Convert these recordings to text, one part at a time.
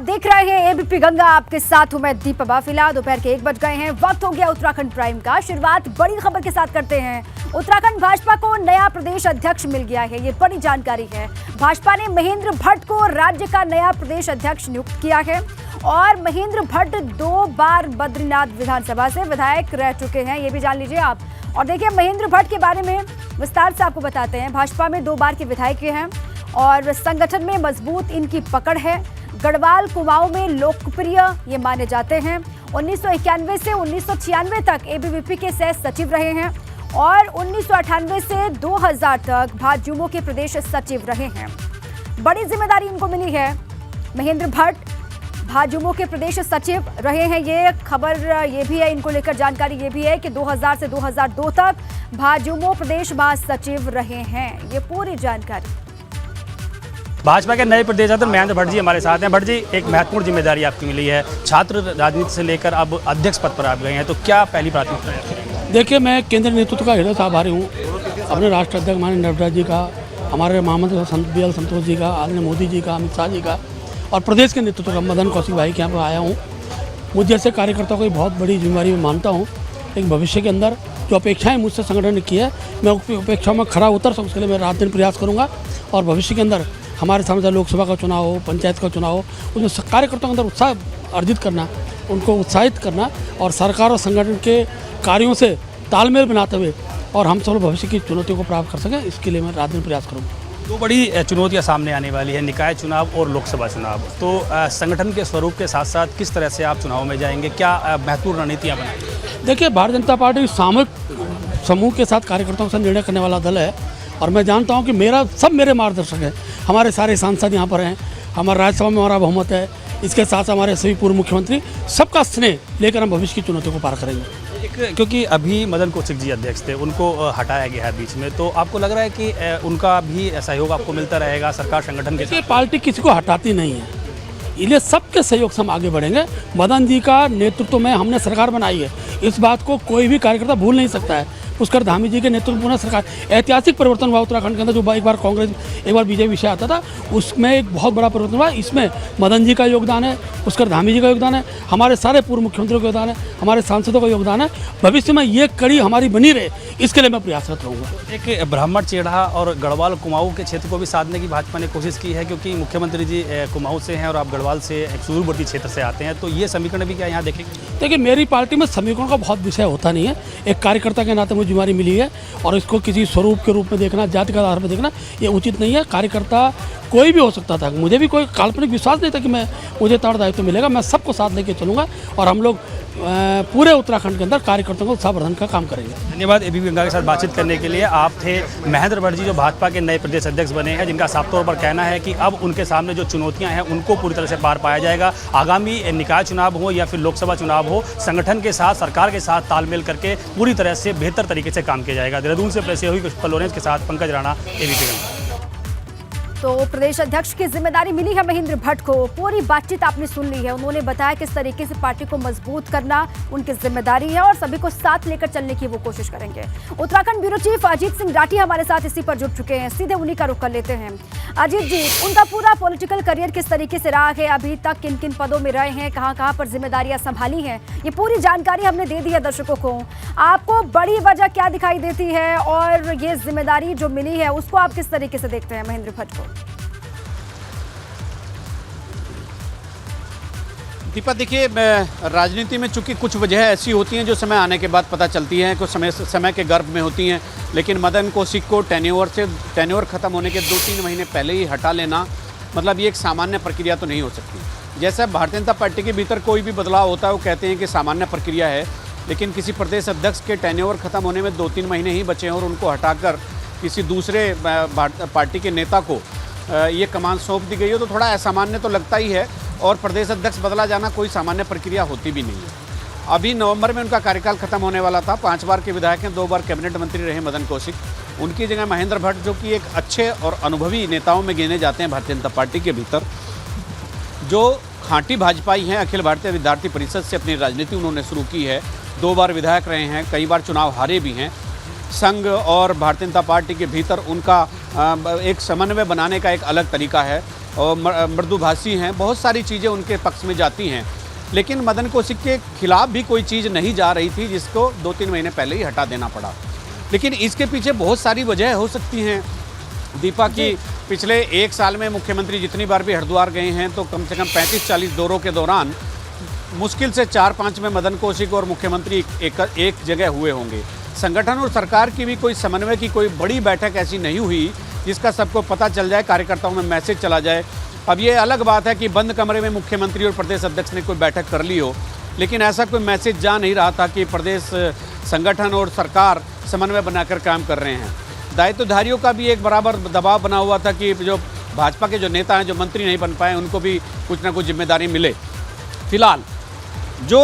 आप देख रहे हैं एबीपी गंगा, आपके साथ हूं मैं दीपा बाफिला। दोपहर के 1 बज गए हैं, वक्त हो गया उत्तराखंड प्राइम का। शुरुआत बड़ी खबर के साथ करते हैं। उत्तराखंड भाजपा को नया प्रदेश अध्यक्ष मिल गया है, ये बड़ी जानकारी है। भाजपा ने महेंद्र भट्ट को राज्य का नया प्रदेश अध्यक्ष नियुक्त किया है और महेंद्र भट्ट 2 बार बद्रीनाथ विधानसभा से विधायक रह चुके हैं, ये भी जान लीजिए आप। और देखिए महेंद्र भट्ट के बारे में विस्तार से आपको बताते हैं। भाजपा में 2 बार के विधायक हैं और संगठन में मजबूत इनकी पकड़ है। गढ़वाल कुमाऊं में लोकप्रिय ये माने जाते हैं। 1991 से 1996 तक एबीवीपी के सह सचिव रहे हैं और 1998 से 2000 तक भाजयुमो के प्रदेश सचिव रहे हैं। बड़ी जिम्मेदारी इनको मिली है। महेंद्र भट्ट भाजयुमो के प्रदेश सचिव रहे हैं, ये खबर ये भी है, इनको लेकर जानकारी ये भी है कि 2000 से 2002 तक भाजयुमो प्रदेश महासचिव रहे हैं। ये पूरी जानकारी। भाजपा के नए प्रदेश अध्यक्ष महेंद्र भट्ट जी हमारे साथ हैं। भट्ट जी, एक महत्वपूर्ण जिम्मेदारी आपकी मिली है, छात्र राजनीति से लेकर अब अध्यक्ष पद पर आप गए हैं, तो क्या पहली प्राथमिकता है? देखिए, मैं केंद्रीय नेतृत्व का हृदय से आभारी हूँ अपने राष्ट्र अध्यक्ष माननीय नड्डा जी का, हमारे महामंत्री BL संतोष जी का, आदरणीय मोदी जी का, अमित शाह जी का और प्रदेश के नेतृत्व का मदन कौशिक भाई के यहाँ पर आया हूँ। मुझ जैसे कार्यकर्ताओं को बहुत बड़ी जिम्मेदारी मैं मानता हूँ। लेकिन भविष्य के अंदर जो अपेक्षाएं मुझसे संगठन ने की है, मैं अपेक्षाओं में खरा उतर सकूँ, उसके लिए मैं रात दिन प्रयास करूँगा। और भविष्य के अंदर हमारे सामने लोकसभा का चुनाव हो, पंचायत का चुनाव हो, उसमें कार्यकर्ताओं के अंदर उत्साह अर्जित करना, उनको उत्साहित करना और सरकार और संगठन के कार्यों से तालमेल बनाते हुए और हम सब भविष्य की चुनौतियों को प्राप्त कर सकें, इसके लिए मैं रात दिन प्रयास करूँगा। 2 बड़ी चुनौतियां सामने आने वाली है, निकाय चुनाव और लोकसभा चुनाव। तो संगठन के स्वरूप के साथ साथ किस तरह से आप चुनाव में जाएंगे, क्या महत्वपूर्ण रणनीतियाँ बनाएंगे? देखिए, भारतीय जनता पार्टी सामूहिक समूह के साथ कार्यकर्ताओं से निर्णय करने वाला दल है और मैं जानता हूं कि मेरे मार्गदर्शक हैं। हमारे सारे सांसद यहां पर हैं, हमारे राज्यसभा में हमारा बहुमत है, इसके साथ हमारे सभी पूर्व मुख्यमंत्री, सबका स्नेह लेकर हम भविष्य की चुनौतियों को पार करेंगे। क्योंकि अभी मदन कौशिक जी अध्यक्ष थे, उनको हटाया गया है बीच में, तो आपको लग रहा है कि उनका भी सहयोग आपको मिलता रहेगा सरकार संगठन के साथ? पार्टी किसी को हटाती नहीं है, इसलिए सबके सहयोग से हम आगे बढ़ेंगे। मदन जी का नेतृत्व में हमने सरकार बनाई है, इस बात को कोई भी कार्यकर्ता भूल नहीं सकता है। पुष्कर धामी जी के नेतृत्व में सरकार, ऐतिहासिक परिवर्तन हुआ उत्तराखंड के अंदर। जो एक बार कांग्रेस एक बार बीजेपी विषय आता था, उसमें एक बहुत बड़ा परिवर्तन हुआ। इसमें मदन जी का योगदान है, पुष्कर धामी जी का योगदान है, हमारे सारे पूर्व मुख्यमंत्रियों का योगदान है, हमारे सांसदों का योगदान है। भविष्य में ये कड़ी हमारी बनी रहे, इसके लिए मैं प्रयासरत रहूँगा। एक ब्राह्मण चेड़ा और गढ़वाल कुमाऊं के क्षेत्र को भी साधने की भाजपा ने कोशिश की है, क्योंकि मुख्यमंत्री जी कुमाऊं से हैं और आप गढ़वाल से सुदूरवर्ती क्षेत्र से आते हैं, तो ये समीकरण भी क्या यहाँ देखेंगे? देखिए, मेरी पार्टी में समीकरण का बहुत विषय होता नहीं है। एक कार्यकर्ता के नाते मुझे जिम्मेदारी मिली है और इसको किसी स्वरूप के रूप में देखना, जाति के आधार पर देखना, ये उचित नहीं है। कार्यकर्ता कोई भी हो सकता था, मुझे भी कोई काल्पनिक विश्वास नहीं था कि मुझे उत्तरदायित्व मिलेगा। मैं सबको साथ लेके चलूँगा और हम लोग पूरे उत्तराखंड के अंदर कार्यकर्ताओं को उत्साहवर्धन का काम करेंगे। धन्यवाद एबीपी गंगा के साथ बातचीत करने के लिए। आप थे महेंद्र भट्ट जी, जो भाजपा के नए प्रदेश अध्यक्ष बने हैं, जिनका साफ तौर पर कहना है कि अब उनके सामने जो चुनौतियां हैं उनको पूरी तरह से पार पाया जाएगा। आगामी निकाय चुनाव हो या फिर लोकसभा चुनाव हो, संगठन के साथ, सरकार के साथ तालमेल करके पूरी तरह से बेहतर तरीके से काम किया जाएगा। देहरादून से प्रेस हुई लोरेंस के साथ पंकज राणा, एबीपी गंगा। तो प्रदेश अध्यक्ष की जिम्मेदारी मिली है महेंद्र भट्ट को। पूरी बातचीत आपने सुन ली है, उन्होंने बताया किस तरीके से पार्टी को मजबूत करना उनकी जिम्मेदारी है और सभी को साथ लेकर चलने की वो कोशिश करेंगे। उत्तराखंड ब्यूरो चीफ अजीत सिंह राठी हमारे साथ इसी पर जुड़ चुके हैं, सीधे उन्हीं का रुख कर लेते हैं। अजीत जी, उनका पूरा पॉलिटिकल करियर किस तरीके से रहा है, अभी तक किन किन पदों में रहे हैं, कहां पर जिम्मेदारियां संभाली हैं, ये पूरी जानकारी हमने दे दी है दर्शकों को। आपको बड़ी वजह क्या दिखाई देती है और ये जिम्मेदारी जो मिली है उसको आप किस तरीके से देखते हैं महेंद्र भट्ट को? दीपा, देखिए, राजनीति में चूंकि कुछ वजह ऐसी होती हैं जो समय आने के बाद पता चलती हैं, कुछ समय के गर्भ में होती हैं। लेकिन मदन कौशिक को टेन्योर खत्म होने के 2-3 महीने पहले ही हटा लेना, मतलब ये एक सामान्य प्रक्रिया तो नहीं हो सकती। जैसे भारतीय जनता पार्टी के भीतर कोई भी बदलाव होता है, वो कहते हैं कि सामान्य प्रक्रिया है, लेकिन किसी प्रदेश अध्यक्ष के टेन्योर खत्म होने में 2-3 महीने ही बचे हैं और उनको हटाकर किसी दूसरे पार्टी के नेता को ये कमान सौंप दी गई हो, तो थोड़ा असामान्य तो लगता ही है। और प्रदेश अध्यक्ष बदला जाना कोई सामान्य प्रक्रिया होती भी नहीं है। अभी नवंबर में उनका कार्यकाल खत्म होने वाला था। 5 बार के विधायक हैं, 2 बार कैबिनेट मंत्री रहे मदन कौशिक। उनकी जगह महेंद्र भट्ट, जो कि एक अच्छे और अनुभवी नेताओं में गिने जाते हैं भारतीय जनता पार्टी के भीतर, जो खांटी भाजपाई हैं, अखिल भारतीय विद्यार्थी परिषद से अपनी राजनीति उन्होंने शुरू की है। 2 बार विधायक रहे हैं, कई बार चुनाव हारे भी हैं। संघ और भारतीय जनता पार्टी के भीतर उनका एक समन्वय बनाने का एक अलग तरीका है। और मृदुभाषी हैं, बहुत सारी चीज़ें उनके पक्ष में जाती हैं। लेकिन मदन कौशिक के खिलाफ भी कोई चीज़ नहीं जा रही थी जिसको 2-3 महीने पहले ही हटा देना पड़ा। लेकिन इसके पीछे बहुत सारी वजह हो सकती हैं दीपा की। पिछले 1 साल में मुख्यमंत्री जितनी बार भी हरिद्वार गए हैं तो कम से कम 35-40 दौरों के दौरान मुश्किल से 4-5 में मदन कौशिक और मुख्यमंत्री एक जगह हुए होंगे। संगठन और सरकार की भी कोई समन्वय की कोई बड़ी बैठक ऐसी नहीं हुई जिसका सबको पता चल जाए, कार्यकर्ताओं में मैसेज चला जाए। अब ये अलग बात है कि बंद कमरे में मुख्यमंत्री और प्रदेश अध्यक्ष ने कोई बैठक कर ली हो, लेकिन ऐसा कोई मैसेज जा नहीं रहा था कि प्रदेश संगठन और सरकार समन्वय बनाकर काम कर रहे हैं। दायित्वधारियों का भी एक बराबर दबाव बना हुआ था कि जो भाजपा के जो नेता हैं, जो मंत्री नहीं बन पाए, उनको भी कुछ ना कुछ जिम्मेदारी मिले। फिलहाल जो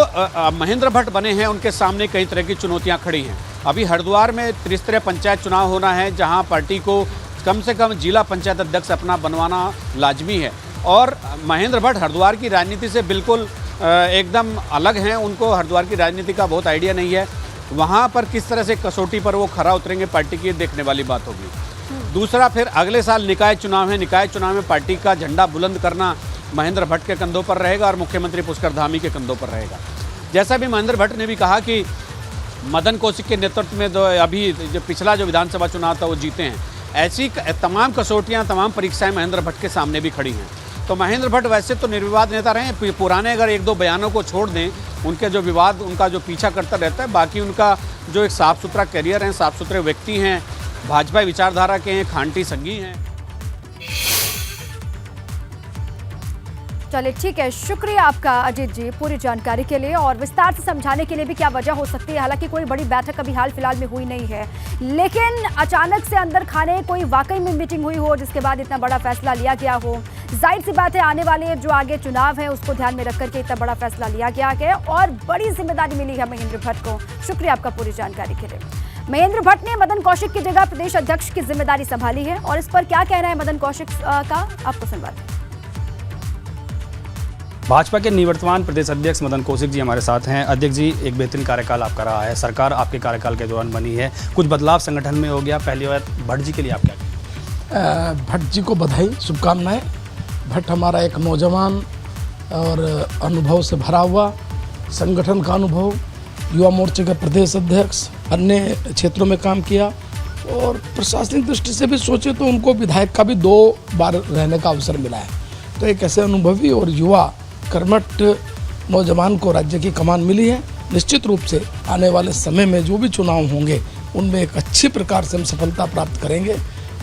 महेंद्र भट्ट बने हैं उनके सामने कई तरह की चुनौतियां खड़ी हैं। अभी हरिद्वार में त्रिस्तरीय पंचायत चुनाव होना है, जहां पार्टी को कम से कम जिला पंचायत अध्यक्ष अपना बनवाना लाजमी है। और महेंद्र भट्ट हरिद्वार की राजनीति से बिल्कुल एकदम अलग हैं, उनको हरिद्वार की राजनीति का बहुत आइडिया नहीं है। वहाँ पर किस तरह से कसौटी पर वो खरा उतरेंगे पार्टी की, देखने वाली बात होगी। दूसरा, फिर अगले साल निकाय चुनाव है। निकाय चुनाव में पार्टी का झंडा बुलंद करना महेंद्र भट्ट के कंधों पर रहेगा और मुख्यमंत्री पुष्कर धामी के कंधों पर रहेगा। जैसा भी महेंद्र भट्ट ने भी कहा कि मदन कौशिक के नेतृत्व में अभी जो पिछला जो विधानसभा चुनाव था वो जीते हैं, ऐसी तमाम कसौटियाँ, तमाम परीक्षाएं महेंद्र भट्ट के सामने भी खड़ी हैं। तो महेंद्र भट्ट वैसे तो निर्विवाद नेता रहे, पुराने अगर 1-2 बयानों को छोड़ दें, उनके जो विवाद उनका जो पीछा करता रहता है, बाकी उनका जो एक साफ़ सुथरा करियर है, साफ़ सुथरे व्यक्ति हैं, भाजपा विचारधारा के हैं, खांटी संगी हैं। चलिए ठीक है, शुक्रिया आपका अजीत जी पूरी जानकारी के लिए और विस्तार से समझाने के लिए भी क्या वजह हो सकती है। हालांकि कोई बड़ी बैठक अभी हाल फिलहाल में हुई नहीं है, लेकिन अचानक से अंदर खाने कोई वाकई में मीटिंग हुई हो जिसके बाद इतना बड़ा फैसला लिया गया हो। जाहिर सी बात है, आने वाले जो आगे चुनाव है उसको ध्यान में रख करके इतना बड़ा फैसला लिया गया है और बड़ी जिम्मेदारी मिली है महेंद्र भट्ट को। शुक्रिया आपका पूरी जानकारी के लिए। महेंद्र भट्ट ने मदन कौशिक की जगह प्रदेश अध्यक्ष की जिम्मेदारी संभाली है और इस पर क्या कहना है मदन कौशिक का, आपको सुनवाते हैं। भाजपा के निवर्तमान प्रदेश अध्यक्ष मदन कौशिक जी हमारे साथ हैं। अध्यक्ष जी, एक बेहतरीन कार्यकाल आपका रहा है, सरकार आपके कार्यकाल के दौरान बनी है, कुछ बदलाव संगठन में हो गया। पहली बार भट्ट जी के लिए आप क्या कहें? भट्ट जी को बधाई, शुभकामनाएं। भट्ट हमारा एक नौजवान और अनुभव से भरा हुआ, संगठन का अनुभव, युवा मोर्चे का प्रदेश अध्यक्ष, अन्य क्षेत्रों में काम किया और प्रशासनिक दृष्टि से भी सोचे तो उनको विधायक का भी 2 बार रहने का अवसर मिला है। तो एक ऐसे अनुभवी और युवा कर्मठ नौजवान को राज्य की कमान मिली है। निश्चित रूप से आने वाले समय में जो भी चुनाव होंगे उनमें एक अच्छी प्रकार से हम सफलता प्राप्त करेंगे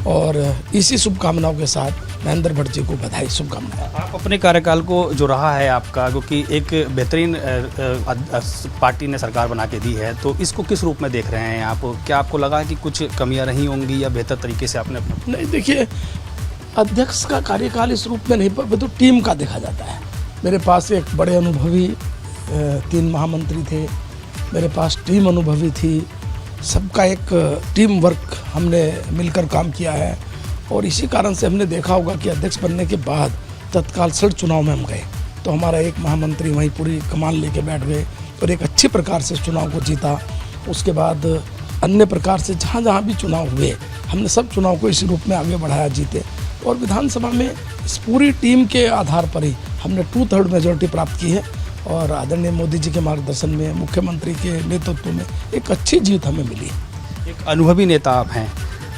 और इसी शुभकामनाओं के साथ महेंद्र भट्ट जी को बधाई, शुभकामनाएं। आप अपने कार्यकाल को जो रहा है आपका, क्योंकि एक बेहतरीन पार्टी ने सरकार बना के दी है, तो इसको किस रूप में देख रहे हैं आप? क्या आपको लगा कि कुछ कमियां रही होंगी या बेहतर तरीके से आपने? नहीं, देखिए, अध्यक्ष का कार्यकाल इस रूप में नहीं, पर तो टीम का देखा जाता है। मेरे पास एक बड़े अनुभवी 3 महामंत्री थे, मेरे पास टीम अनुभवी थी, सबका एक टीम वर्क हमने मिलकर काम किया है और इसी कारण से हमने देखा होगा कि अध्यक्ष बनने के बाद तत्काल सड़ चुनाव में हम गए तो हमारा एक महामंत्री वहीं पूरी कमान लेके बैठ गए और एक अच्छी प्रकार से चुनाव को जीता। उसके बाद अन्य प्रकार से जहाँ जहाँ भी चुनाव हुए हमने सब चुनाव को इसी रूप में आगे बढ़ाया, जीते और विधानसभा में इस पूरी टीम के आधार पर ही हमने 2/3 मेजॉरिटी प्राप्त की है और आदरणीय मोदी जी के मार्गदर्शन में, मुख्यमंत्री के नेतृत्व में एक अच्छी जीत हमें मिली है। एक अनुभवी नेता आप हैं,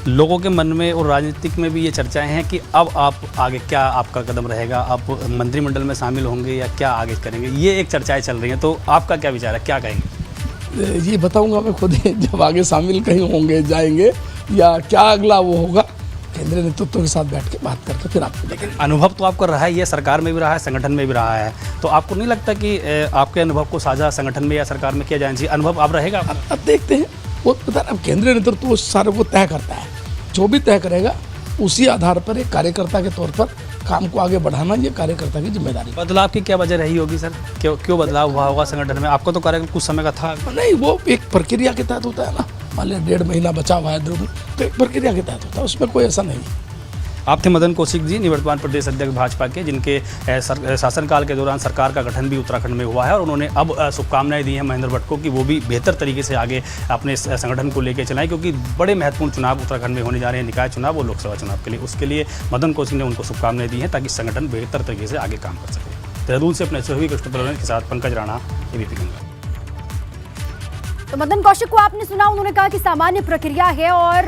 लोगों के मन में और राजनीतिक में भी ये चर्चाएं हैं कि अब आप आगे क्या आपका कदम रहेगा, आप मंत्रिमंडल में शामिल होंगे या क्या आगे करेंगे, ये एक चर्चाएं चल रही हैं, तो आपका क्या विचार है, क्या कहेंगे? ये बताऊंगा मैं खुद ही जब आगे शामिल कहीं होंगे, जाएंगे या क्या अगला वो होगा, केंद्रीय नेतृत्व के साथ बैठ के बात करके फिर आपको देखेंगे। अनुभव तो आपका रहा है, ये सरकार में भी रहा है, संगठन में भी रहा है, तो आपको नहीं लगता कि आपके अनुभव को साझा संगठन में या सरकार में किया जाना चाहिए? अनुभव अब रहेगा? अब देखते हैं, वो पता है, अब केंद्रीय नेतृत्व उस सारे को तय करता है, जो भी तय करेगा उसी आधार पर एक कार्यकर्ता के तौर पर काम को आगे बढ़ाना ये कार्यकर्ता की जिम्मेदारी। बदलाव की क्या वजह रही होगी सर? क्यों बदलाव हुआ होगा संगठन में? आपको तो कार्यकाल कुछ समय का था। नहीं, वो एक प्रक्रिया के तहत होता है ना, मान लिया 1.5 महीना बचा हुआ है तो एक प्रक्रिया के तहत होता है, उसमें कोई ऐसा नहीं। आप थे मदन कौशिक जी, निवर्तमान प्रदेश अध्यक्ष भाजपा के, जिनके शासनकाल के दौरान सरकार का गठन भी उत्तराखंड में हुआ है और उन्होंने अब शुभकामनाएं दी हैं महेंद्र भट्ट को कि वो भी बेहतर तरीके से आगे अपने संगठन को लेकर चलाएं, क्योंकि बड़े महत्वपूर्ण चुनाव उत्तराखंड में होने जा रहे हैं, निकाय चुनाव और लोकसभा चुनाव के लिए। उसके लिए मदन कौशिक ने उनको शुभकामनाएं दी हैं ताकि संगठन बेहतर तरीके से आगे काम कर सके। देहरादून से अपने सहयोगी कृष्ण के साथ पंकज राणा, एबीपी गंगा। तो मदन कौशिक को आपने सुना, उन्होंने कहा कि सामान्य प्रक्रिया है और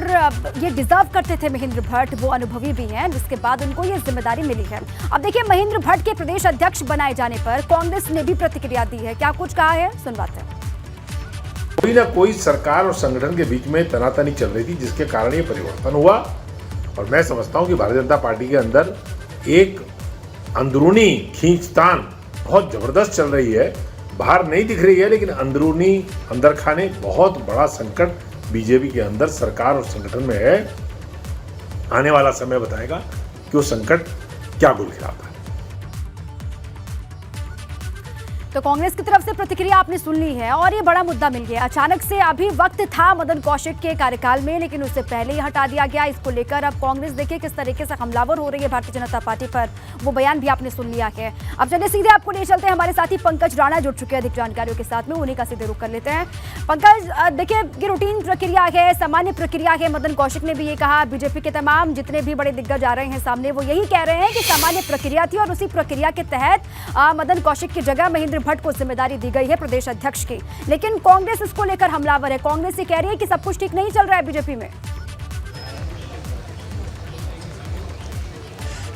ये डिजर्व करते थे महेंद्र भट्ट, वो अनुभवी भी हैं, जिसके बाद उनको ये जिम्मेदारी मिली है। अब देखिए, महेंद्र भट्ट के प्रदेश अध्यक्ष बनाए जाने पर कांग्रेस ने भी प्रतिक्रिया दी है। क्या कुछ कहा है, सुनवाते हैं। कोई ना कोई सरकार और संगठन के बीच में तनातनी चल रही थी, जिसके कारण ये परिवर्तन हुआ। और मैं समझता हूं कि भारतीय जनता पार्टी के अंदर एक अंदरूनी खींचतान बहुत जबरदस्त चल रही है, बाहर नहीं दिख रही है, लेकिन अंदरूनी अंदर खाने बहुत बड़ा संकट बीजेपी के अंदर सरकार और संगठन में है। आने वाला समय बताएगा कि वो संकट क्या गुल खिलाता है। तो कांग्रेस की तरफ से प्रतिक्रिया आपने सुन ली है और ये बड़ा मुद्दा मिल गया। अचानक से अभी वक्त था मदन कौशिक के कार्यकाल में, लेकिन उससे पहले ही हटा दिया गया। इसको लेकर अब कांग्रेस देखिए किस तरीके से हमलावर हो रही है भारतीय जनता पार्टी पर, वो बयान भी आपने सुन लिया है। अब चलिए सीधे आपको ले चलते हैं, हमारे साथी पंकज राणा जुड़ चुके हैं अधिक जानकारियों के साथ में, उन्हीं का सीधे रुख कर लेते हैं। पंकज, देखिए ये रूटीन प्रक्रिया है, सामान्य प्रक्रिया है, मदन कौशिक ने भी ये कहा, बीजेपी के तमाम जितने भी बड़े दिग्गज आ रहे हैं सामने, वो यही कह रहे हैं कि सामान्य प्रक्रिया थी और उसी प्रक्रिया के तहत मदन कौशिक की जगह महेंद्र भट्ट को जिम्मेदारी दी गई है प्रदेश अध्यक्ष की। लेकिन कांग्रेस इसको लेकर हमलावर है। कांग्रेस ये कह रही है कि सब कुछ ठीक नहीं चल रहा है बीजेपी में।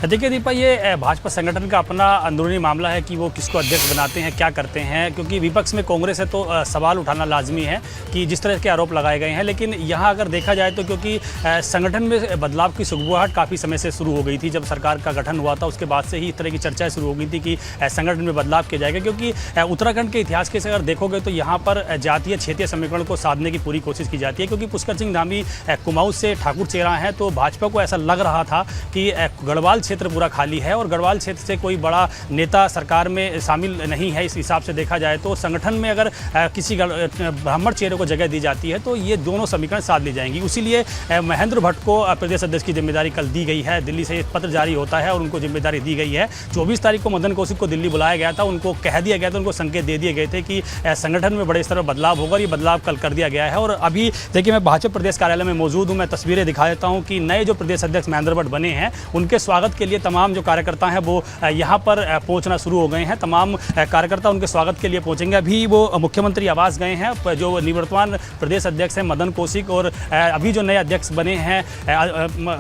देखिए दीपा, ये भाजपा संगठन का अपना अंदरूनी मामला है कि वो किसको अध्यक्ष बनाते हैं, क्या करते हैं, क्योंकि विपक्ष में कांग्रेस है तो सवाल उठाना लाजमी है कि जिस तरह के आरोप लगाए गए हैं। लेकिन यहाँ अगर देखा जाए तो क्योंकि संगठन में बदलाव की सुगबुगाहट काफ़ी समय से शुरू हो गई थी, जब सरकार का गठन हुआ था उसके बाद से ही इस तरह की चर्चाएं शुरू हो गई थी कि संगठन में बदलाव किया जाएगा। क्योंकि उत्तराखंड के इतिहास के से अगर देखोगे तो यहाँ पर जातीय क्षेत्रीय समीकरण को साधने की पूरी कोशिश की जाती है, क्योंकि पुष्कर सिंह धामी कुमाऊं से ठाकुर चेहरा हैं, तो भाजपा को ऐसा लग रहा था कि गढ़वाल क्षेत्र पूरा खाली है और गढ़वाल क्षेत्र से कोई बड़ा नेता सरकार में शामिल नहीं है। इस हिसाब से देखा जाए तो संगठन में अगर किसी ब्राह्मण चेहरे को जगह दी जाती है तो ये दोनों समीकरण साध ली जाएंगी। इसीलिए महेंद्र भट्ट को प्रदेश अध्यक्ष की जिम्मेदारी कल दी गई है। दिल्ली से पत्र जारी होता है और उनको जिम्मेदारी दी गई है। 24 तारीख को मदन कौशिक को दिल्ली बुलाया गया था, उनको कह दिया गया था, उनको संकेत दे दिए गए थे कि संगठन में बड़े स्तर पर बदलाव होगा। ये बदलाव कल कर दिया गया है। और अभी देखिए, मैं भाजपा प्रदेश कार्यालय में मौजूद हूँ, मैं तस्वीरें दिखा देता हूँ कि नए जो प्रदेश अध्यक्ष महेंद्र भट्ट बने हैं, उनके स्वागत के लिए तमाम जो कार्यकर्ता हैं वो यहाँ पर पहुँचना शुरू हो गए हैं। तमाम कार्यकर्ता उनके स्वागत के लिए पहुँचेंगे। अभी वो मुख्यमंत्री आवास गए हैं, जो निवर्तमान प्रदेश अध्यक्ष हैं मदन कौशिक और अभी जो नए अध्यक्ष बने हैं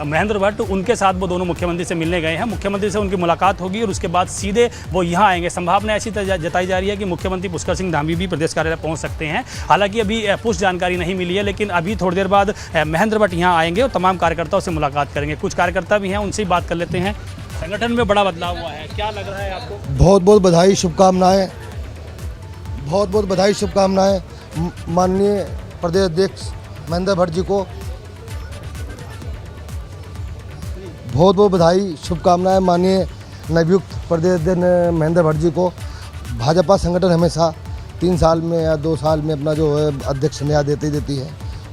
महेंद्र भट्ट, उनके साथ वो दोनों मुख्यमंत्री से मिलने गए हैं। मुख्यमंत्री से उनकी मुलाकात होगी और उसके बाद सीधे वो यहाँ आएंगे। संभावना ऐसी जताई जा रही है कि मुख्यमंत्री पुष्कर सिंह धामी भी प्रदेश कार्यालय पहुँच सकते हैं। हालांकि अभी पुष्ट जानकारी नहीं मिली है, लेकिन अभी थोड़ी देर बाद महेंद्र भट्ट यहाँ आएंगे और तमाम कार्यकर्ताओं से मुलाकात करेंगे। कुछ कार्यकर्ता भी हैं, उनसे ही बात कर लेते हैं। संगठन में बड़ा बदलाव हुआ है, क्या लग रहा है आपको? बहुत बहुत बधाई, शुभकामनाएं, बहुत बहुत बधाई, शुभकामनाएं माननीय प्रदेश अध्यक्ष महेंद्र भट्ट जी को। बहुत बहुत बधाई, शुभकामनाएं माननीय नवयुक्त प्रदेश अध्यक्ष महेंद्र भट्ट जी को। भाजपा संगठन हमेशा 3 साल में या 2 साल में अपना जो है अध्यक्ष नया देती है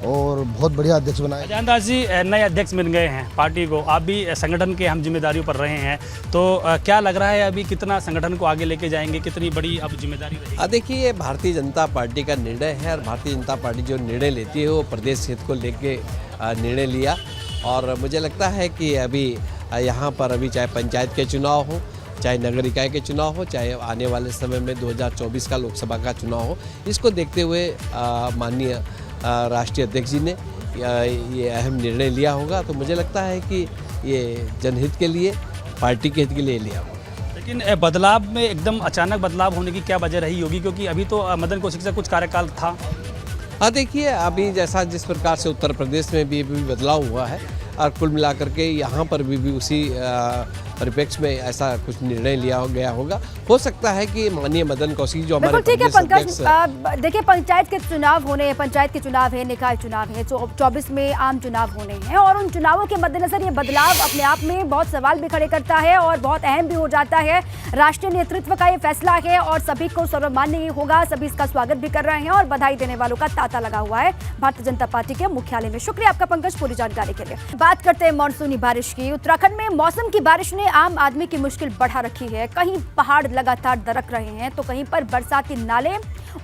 और बहुत बढ़िया अध्यक्ष बनाए। अजय जी, नए अध्यक्ष मिल गए हैं पार्टी को, आप भी संगठन के अहम जिम्मेदारियों पर रहे हैं, तो क्या लग रहा है अभी कितना संगठन को आगे लेके जाएंगे, कितनी बड़ी अब जिम्मेदारी रहेगी? देखिए, ये भारतीय जनता पार्टी का निर्णय है और भारतीय जनता पार्टी जो निर्णय लेती है वो प्रदेश हित को लेके निर्णय लिया। और मुझे लगता है कि अभी यहाँ पर अभी चाहे पंचायत के चुनाव हो, चाहे नगर निकाय के चुनाव हो, चाहे आने वाले समय में 2024 का लोकसभा का चुनाव हो, इसको देखते हुए माननीय राष्ट्रीय अध्यक्ष जी ने ये अहम निर्णय लिया होगा। तो मुझे लगता है कि ये जनहित के लिए, पार्टी के हित के लिए लिया होगा। लेकिन बदलाव में एकदम अचानक बदलाव होने की क्या वजह रही होगी, क्योंकि अभी तो मदन कौशिक से कुछ कार्यकाल था। देखिए, अभी जैसा जिस प्रकार से उत्तर प्रदेश में भी बदलाव हुआ है और कुल मिलाकर के यहाँ पर भी उसी परिप्रेक्ष्य में ऐसा कुछ निर्णय लिया गया होगा। हो सकता है कि माननीय मदन कौशिक जो हमारे बिल्कुल ठीक है प्रदेश पंकज, देखिए पंचायत के चुनाव होने हैं, पंचायत के चुनाव है, निकाय चुनाव है, 24 में आम चुनाव होने हैं और उन चुनावों के मद्देनजर ये बदलाव अपने आप में बहुत सवाल भी खड़े करता है और बहुत अहम भी हो जाता है। राष्ट्रीय नेतृत्व का ये फैसला है और सभी को सर्वमान्य ये होगा, सभी इसका स्वागत भी कर रहे हैं और बधाई देने वालों का तांता लगा हुआ है भारतीय जनता पार्टी के मुख्यालय में। शुक्रिया आपका पंकज पूरी जानकारी के लिए। बात करते हैं मानसूनी बारिश की। उत्तराखंड में मौसम की बारिश ने आम आदमी की मुश्किल बढ़ा रखी है। कहीं पहाड़ लगातार दरक रहे हैं तो कहीं पर बरसाती नाले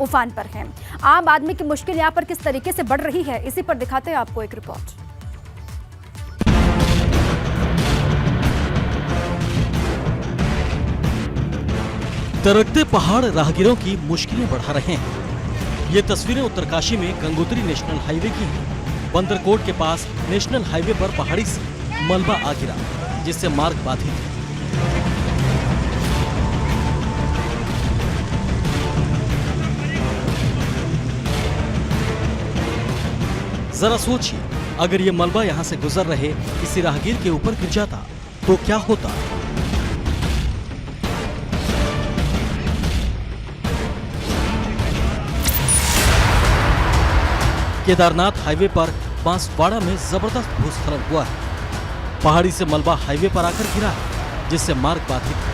उफान पर हैं। आम आदमी की मुश्किल यहां पर किस तरीके से बढ़ रही है, इसी पर दिखाते हैं आपको एक रिपोर्ट। दरकते पहाड़ राहगीरों की मुश्किलें बढ़ा रहे हैं। ये तस्वीरें उत्तरकाशी में गंगोत्री नेशनल हाईवे की हैं। बंदरकोट के पास नेशनल हाईवे पर पहाड़ी से मलबा आ गिरा, जिससे मार्ग बाधित है। जरा सोचिए, अगर ये मलबा यहाँ से गुजर रहे किसी राहगीर के ऊपर गिर जाता तो क्या होता। केदारनाथ हाईवे पर बांसवाड़ा में जबरदस्त भूस्खलन हुआ है। पहाड़ी से मलबा हाईवे पर आकर गिरा है, जिससे मार्ग बाधित है।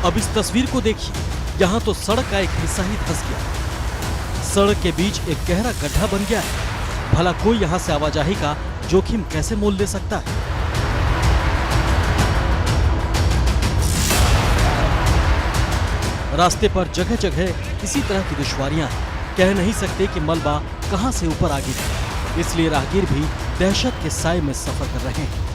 अब इस तस्वीर को देखिए, यहाँ तो सड़क का एक हिस्सा ही धंस गया। सड़क के बीच एक गहरा गड्ढा बन गया है। भला कोई यहाँ से आवाजाही का जोखिम कैसे मोल ले सकता है। रास्ते पर जगह जगह इसी तरह की दुश्वारियां हैं। कह नहीं सकते कि मलबा कहां से ऊपर आ गिरा, इसलिए राहगीर भी दहशत के साए में सफर कर रहे हैं।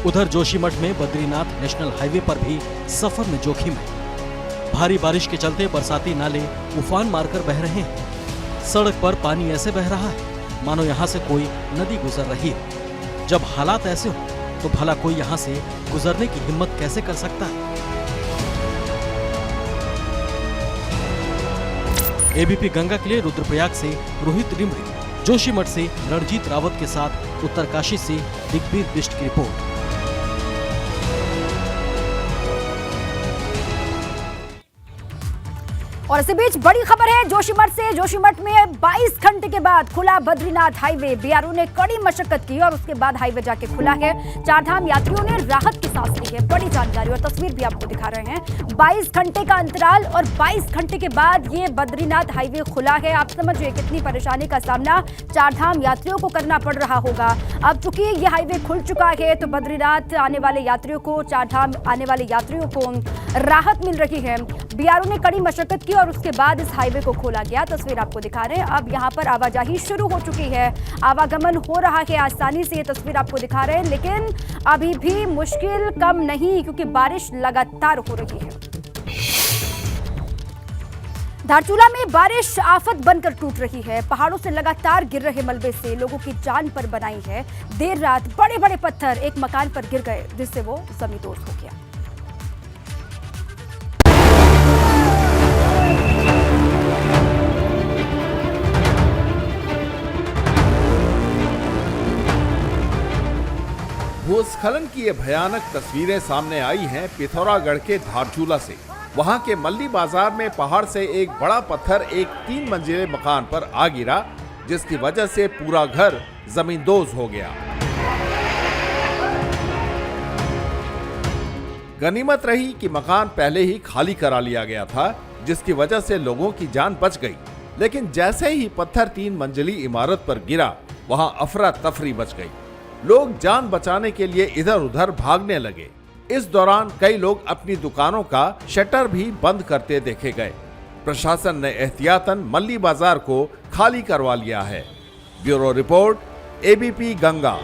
उधर जोशीमठ में बद्रीनाथ नेशनल हाईवे पर भी सफर में जोखिम है। भारी बारिश के चलते बरसाती नाले उफान मारकर बह रहे हैं। सड़क पर पानी ऐसे बह रहा है मानो यहाँ से कोई नदी गुजर रही है। जब हालात ऐसे हो तो भला कोई यहाँ से गुजरने की हिम्मत कैसे कर सकता है। एबीपी गंगा के लिए रुद्रप्रयाग से रोहित रिमरी, जोशीमठ से रणजीत रावत के साथ उत्तरकाशी से दिग्वीर बिष्ट की रिपोर्ट। और इसी बीच बड़ी खबर है जोशीमठ से। जोशीमठ में 22 घंटे के बाद खुला बद्रीनाथ हाईवे। बीआरओ ने कड़ी मशक्कत की और उसके बाद हाईवे जाके खुला है। चारधाम यात्रियों ने राहत की सांस ली है। बड़ी जानकारी और तस्वीर भी आपको दिखा रहे हैं। 22 घंटे का अंतराल और 22 घंटे के बाद ये बद्रीनाथ हाईवे खुला है। आप समझिए कितनी परेशानी का सामना चारधाम यात्रियों को करना पड़ रहा होगा। अब चूंकि ये हाईवे खुल चुका है तो बद्रीनाथ आने वाले यात्रियों को, चारधाम आने वाले यात्रियों को राहत मिल रही है। बीआरओ ने कड़ी मशक्कत की और उसके बाद इस हाईवे को खोला गया। तस्वीर आपको दिखा रहे हैं। अब यहाँ पर आवाजाही शुरू हो चुकी है, आवागमन हो रहा है आसानी से। ये तस्वीर आपको दिखा रहे हैं, लेकिन अभी भी मुश्किल कम नहीं क्योंकि बारिश लगातार हो रही है। धारचूला में बारिश आफत बनकर टूट रही है। पहाड़ों से लगातार गिर रहे मलबे से लोगों की जान पर बनाई है। देर रात बड़े बड़े पत्थर एक मकान पर गिर गए, जिससे वो जमींदोज हो गया। भूस्खलन की ये भयानक तस्वीरें सामने आई हैं पिथौरागढ़ के धारचूला से। वहां के मल्ली बाजार में पहाड़ से एक बड़ा पत्थर एक 3 मंजिले मकान पर आ गिरा, जिसकी वजह से पूरा घर जमींदोज हो गया। गनीमत रही कि मकान पहले ही खाली करा लिया गया था, जिसकी वजह से लोगों की जान बच गई। लेकिन जैसे ही पत्थर 3 मंजिली इमारत पर गिरा, वहां अफरा तफरी मच गई। लोग जान बचाने के लिए इधर उधर भागने लगे। इस दौरान कई लोग अपनी दुकानों का शटर भी बंद करते देखे गए। प्रशासन ने एहतियातन मल्ली बाजार को खाली करवा लिया है। Bureau report, ABP Ganga.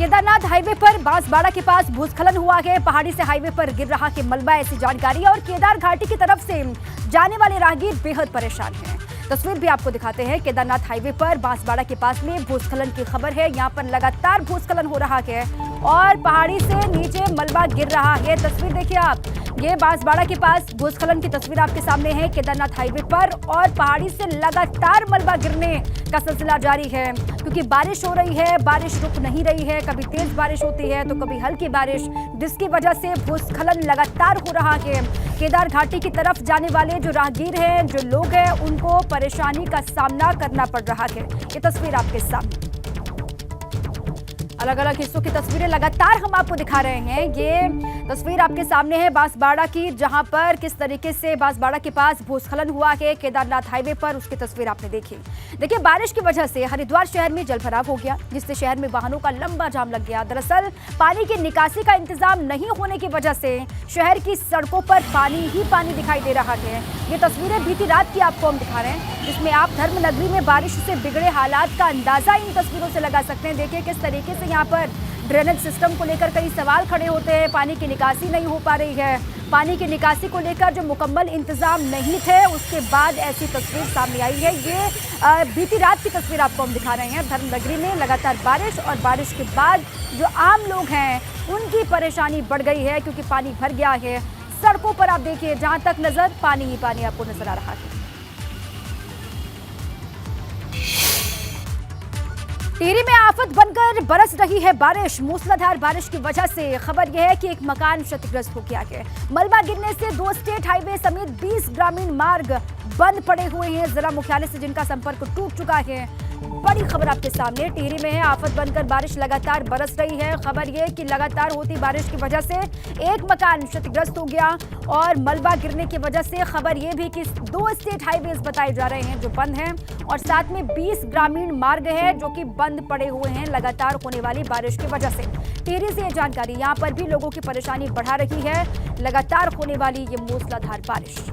Kedarnath highway पर बांसवाड़ा के पास भूस्खलन हुआ है। पहाड़ी से हाईवे पर गिर रहा है मलबा, ऐसी जानकारी। और केदार घाटी की तरफ से जाने वाले राहगीर बेहद परेशान हैं। तस्वीर भी आपको दिखाते हैं। केदारनाथ हाईवे पर बांसवाड़ा के पास में भूस्खलन की खबर है। यहाँ पर लगातार भूस्खलन हो रहा है और पहाड़ी से नीचे मलबा गिर रहा है। तस्वीर देखिए आप, ये बांसवाड़ा के पास भूस्खलन की तस्वीर आपके सामने है केदारनाथ हाईवे पर। और पहाड़ी से लगातार मलबा गिरने का सिलसिला जारी है क्योंकि बारिश हो रही है, बारिश रुक नहीं रही है। कभी तेज बारिश होती है तो कभी हल्की बारिश, जिसकी वजह से भूस्खलन लगातार हो रहा है। केदार घाटी की तरफ जाने वाले जो राहगीर हैं, जो लोग हैं, उनको परेशानी का सामना करना पड़ रहा है। ये तस्वीर आपके सामने, अलग अलग हिस्सों की तस्वीरें लगातार हम आपको दिखा रहे हैं। ये तस्वीर आपके सामने है बांसवाड़ा की, जहां पर किस तरीके से बांसवाड़ा के पास भूस्खलन हुआ है केदारनाथ हाईवे पर, उसकी तस्वीर आपने देखी। देखिए, बारिश की वजह से हरिद्वार शहर में जलभराव हो गया, जिससे शहर में वाहनों का लंबा जाम लग गया। दरअसल पानी की निकासी का इंतजाम नहीं होने की वजह से शहर की सड़कों पर पानी ही पानी दिखाई दे रहा है। ये तस्वीरें बीती रात की आपको हम दिखा रहे हैं, जिसमें आप धर्मनगरी में बारिश से बिगड़े हालात का अंदाजा इन तस्वीरों से लगा सकते हैं। देखिए किस तरीके से यहाँ पर ड्रेनेज सिस्टम को लेकर कई सवाल खड़े होते हैं। पानी की निकासी नहीं हो पा रही है। पानी की निकासी को लेकर जो मुकम्मल इंतजाम नहीं थे, उसके बाद ऐसी तस्वीर सामने आई है। ये बीती रात की तस्वीर आपको हम दिखा रहे हैं। धर्मनगरी में लगातार बारिश और बारिश के बाद जो आम लोग हैं उनकी परेशानी बढ़ गई है क्योंकि पानी भर गया है। सड़कों पर आप देखिए, जहां तक नजर पानी ही पानी आपको नजर आ रहा है। टिहरी में आफत बनकर बरस रही है बारिश। मूसलाधार बारिश की वजह से खबर यह है कि एक मकान क्षतिग्रस्त हो गया है। मलबा गिरने से 2 स्टेट हाईवे समेत 20 ग्रामीण मार्ग बंद पड़े हुए हैं। जिला मुख्यालय से जिनका संपर्क टूट चुका है। बड़ी खबर आपके सामने, टिहरी में है आफत बनकर बारिश लगातार बरस रही है। खबर यह कि लगातार होती बारिश की वजह से एक मकान क्षतिग्रस्त हो गया और मलबा गिरने की वजह से खबर यह भी कि 2 स्टेट हाईवेज बताए जा रहे हैं जो बंद हैं और साथ में 20 ग्रामीण मार्ग है जो कि बंद पड़े हुए हैं लगातार होने वाली बारिश की वजह से। टिहरी से ये जानकारी, यहाँ पर भी लोगों की परेशानी बढ़ा रही है लगातार होने वाली ये मूसलाधार बारिश।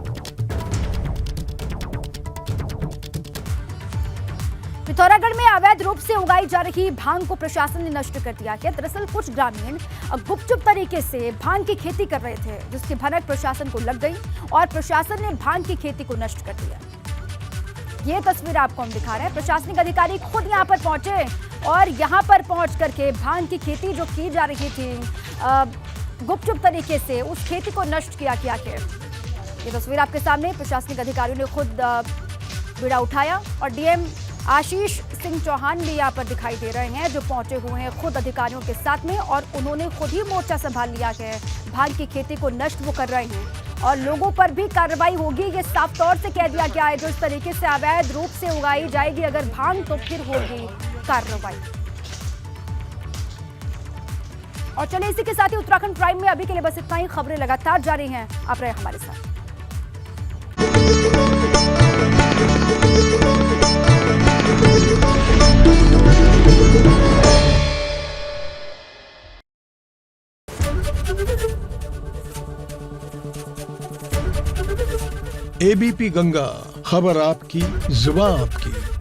पिथौरागढ़ में अवैध रूप से उगाई जा रही भांग को प्रशासन ने नष्ट कर दिया है। दरअसल कुछ ग्रामीण गुपचुप तरीके से भांग की खेती कर रहे थे, जिसकी भनक प्रशासन को लग गई और प्रशासन ने भांग की खेती को नष्ट कर दिया। ये तस्वीर आपको हम दिखा रहे हैं। प्रशासनिक अधिकारी खुद यहां पर पहुंचे और यहां पर पहुंच करके भांग की खेती जो की जा रही थी गुपचुप तरीके से, उस खेती को नष्ट किया गया है। ये तस्वीर आपके सामने, प्रशासनिक अधिकारियों ने खुद बीड़ा उठाया और डीएम आशीष सिंह चौहान भी यहाँ पर दिखाई दे रहे हैं जो पहुंचे हुए हैं खुद अधिकारियों के साथ में और उन्होंने खुद ही मोर्चा संभाल लिया है। भांग की खेती को नष्ट वो कर रहे हैं और लोगों पर भी कार्रवाई होगी, ये साफ तौर से कह दिया गया है। जो इस तरीके से अवैध रूप से उगाई जाएगी अगर भांग, तो फिर होगी कार्रवाई। और चलिए इसी के साथ ही उत्तराखंड प्राइम में अभी के लिए बस इतना ही। खबरें लगातार जारी हैं, आप रहे हमारे साथ। एबीपी गंगा, खबर आपकी, जुबान आपकी।